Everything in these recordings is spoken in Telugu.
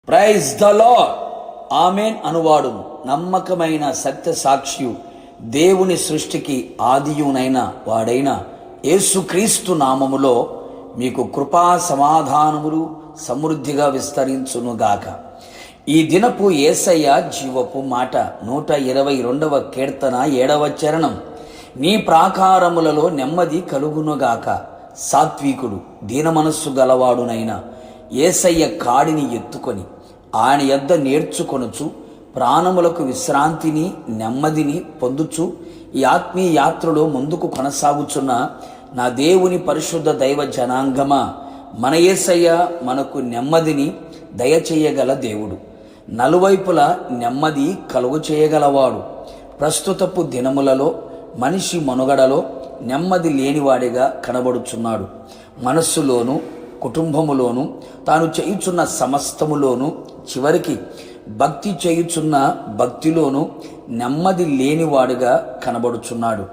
Praise the Lord. ఆమెన్ అనువాడును నమ్మకమైన సత్య సాక్షియు దేవుని సృష్టికి ఆదియునైన వాడైన యేసుక్రీస్తు నామములో మీకు కృపా సమాధానములు సమృద్ధిగా విస్తరించునుగాక. ఈ దినపు యేసయ్య జీవపు మాట 122వ కీర్తన 7వ చరణం. నీ ప్రాకారములలో నెమ్మది కలుగునుగాక. సాత్వికుడు దీన మనస్సు గలవాడునైన యేసయ్య కాడిని ఎత్తుకొని ఆయన యొద్ద నేర్చుకొనుచు ప్రాణములకు విశ్రాంతిని నెమ్మదిని పొందుచు ఈ ఆత్మీయ యాత్రలో ముందుకు కొనసాగుచున్న నా దేవుని పరిశుద్ధ దైవ జనాంగమా, మన యేసయ్య మనకు నెమ్మదిని దయచేయగల దేవుడు. నలువైపులా నెమ్మది కలుగు చేయగలవాడు. ప్రస్తుతపు దినములలో మనిషి మనుగడలో నెమ్మది లేనివాడిగా కనబడుచున్నాడు. మనస్సులోను కుటుంబములోను తాను చేయుచున్న సమస్తములోను చివరికి భక్తి చేయుచున్న భక్తిలోను నెమ్మది లేనివాడుగా కనబడుచున్నాడు.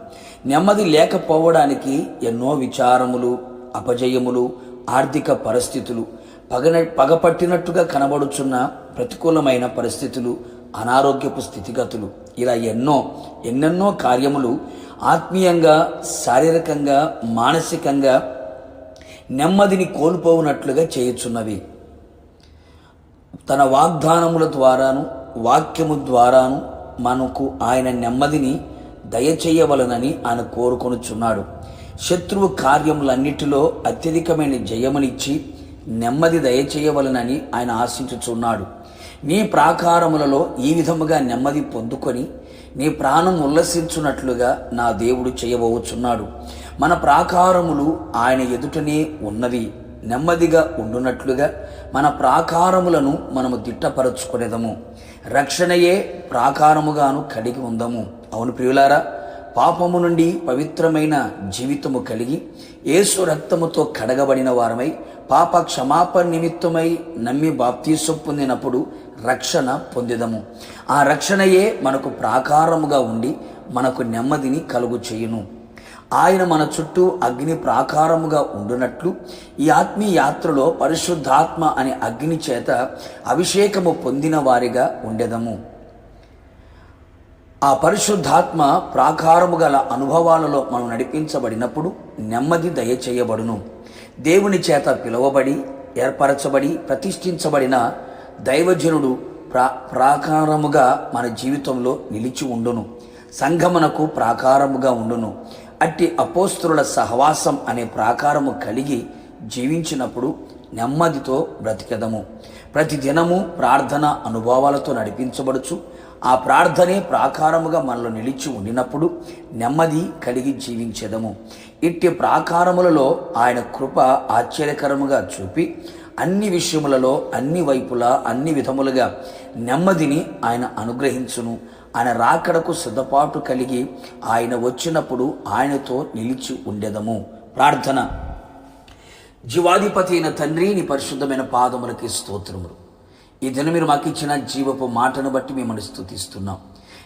నెమ్మది లేకపోవడానికి ఎన్నో విచారములు, అపజయములు, ఆర్థిక పరిస్థితులు, పగపట్టినట్టుగా కనబడుచున్న ప్రతికూలమైన పరిస్థితులు, అనారోగ్యపు స్థితిగతులు, ఇలా ఎన్నెన్నో కార్యములు ఆత్మీయంగా, శారీరకంగా, మానసికంగా నెమ్మదిని కోల్పోవునట్లుగా చేయుచున్నవి. తన వాగ్దానముల ద్వారాను వాక్యము ద్వారాను మనకు ఆయన నెమ్మదిని దయచేయవలనని ఆయన కోరుకొనుచున్నాడు. శత్రువు కార్యములన్నిటిలో అత్యధికమైన జయమునిచ్చి నెమ్మది దయచేయవలనని ఆయన ఆశించుచున్నాడు. నీ ప్రాకారములలో ఈ విధముగా నెమ్మది పొందుకొని నీ ప్రాణం ఉల్లసించున్నట్లుగా నా దేవుడు చేయబోచున్నాడు. మన ప్రాకారములు ఆయన ఎదుటనే ఉన్నవి. నెమ్మదిగా ఉండునట్లుగా మన ప్రాకారములను మనము దిట్టపరచుకునేదము. రక్షణయే ప్రాకారముగాను కడిగి ఉందము. అవును ప్రియులారా, పాపము నుండి పవిత్రమైన జీవితము కలిగి యేసు రక్తముతో కడగబడిన వారమై పాప క్షమాపణ నిమిత్తమై నమ్మి బాప్తీసం పొందినప్పుడు రక్షణ పొందిదము. ఆ రక్షణయే మనకు ప్రాకారముగా ఉండి మనకు నెమ్మదిని కలుగు చేయును. ఆయన మన చుట్టూ అగ్ని ప్రాకారముగా ఉండునట్లు ఈ ఆత్మీయ యాత్రలో పరిశుద్ధాత్మ అనే అగ్ని చేత అభిషేకము పొందిన వారిగా ఉండెదము. ఆ పరిశుద్ధాత్మ ప్రాకారము గల అనుభవాలలో మనం నడిపించబడినప్పుడు నెమ్మది దయచేయబడును. దేవుని చేత పిలువబడి ఏర్పరచబడి ప్రతిష్ఠించబడిన దైవజనుడు ప్రాకారముగా మన జీవితంలో నిలిచి ఉండును. సంఘమునకు ప్రాకారముగా ఉండును. అట్టి అపోస్తలుల సహవాసం అనే ప్రాకారము కలిగి జీవించినప్పుడు నెమ్మదితో బ్రతికెదము. ప్రతి దినము ప్రార్థన అనుభవాలతో నడిపించబడుచు ఆ ప్రార్థనే ప్రాకారముగా మనలో నిలిచి ఉండినప్పుడు నెమ్మది కలిగి జీవించెదము. ఇట్టి ప్రాకారములలో ఆయన కృప ఆశ్చర్యకరముగా చూపి అన్ని విషయములలో అన్ని వైపులా అన్ని విధములుగా నెమ్మదిని ఆయన అనుగ్రహించును. ఆయన రాకడకు సిద్ధపాటు కలిగి ఆయన వచ్చినప్పుడు ఆయనతో నిలిచి ఉండెదము. ప్రార్థన. జీవాధిపతి అయిన తండ్రి, నీ పరిశుద్ధమైన పాదములకి స్తోత్రములు. ఈ దినం మీరు మాకు ఇచ్చిన జీవపు మాటను బట్టి మిమ్మల్ని స్తుతిస్తున్నాం.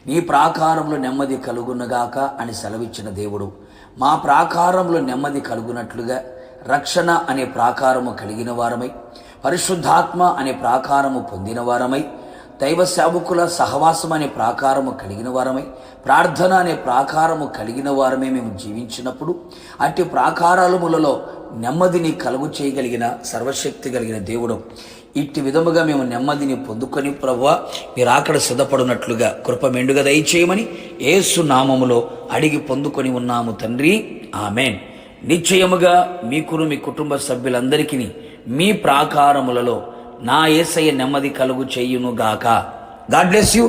నీ ప్రాకారంలో నెమ్మది కలుగునగాక అని సెలవిచ్చిన దేవుడు, మా ప్రాకారంలో నెమ్మది కలుగునట్లుగా రక్షణ అనే ప్రాకారము కలిగిన వారమై, పరిశుద్ధాత్మ అనే ప్రాకారము పొందిన వారమై, దైవ సేవకుల సహవాసం అనే ప్రాకారము కలిగిన వారమై, ప్రార్థన అనే ప్రాకారము కలిగిన వారమే మేము జీవించినప్పుడు అట్టి ప్రాకారములలో నెమ్మదిని కలుగు చేయగలిగిన సర్వశక్తి కలిగిన దేవుడు, ఇట్టి విధముగా మేము నెమ్మదిని పొందుకొని ప్రభువా మీరు అక్కడ సిద్ధపడినట్లుగా కృప మెండుగా దయచేయమని యేసు నామములో అడిగి పొందుకొని ఉన్నాము తండ్రి, ఆమెన్. నిశ్చయముగా మీకును మీ కుటుంబ సభ్యులందరికీ మీ ప్రాకారములలో నా యేసయ్య నెమ్మది కలుగు చేయునుగాక. God bless you.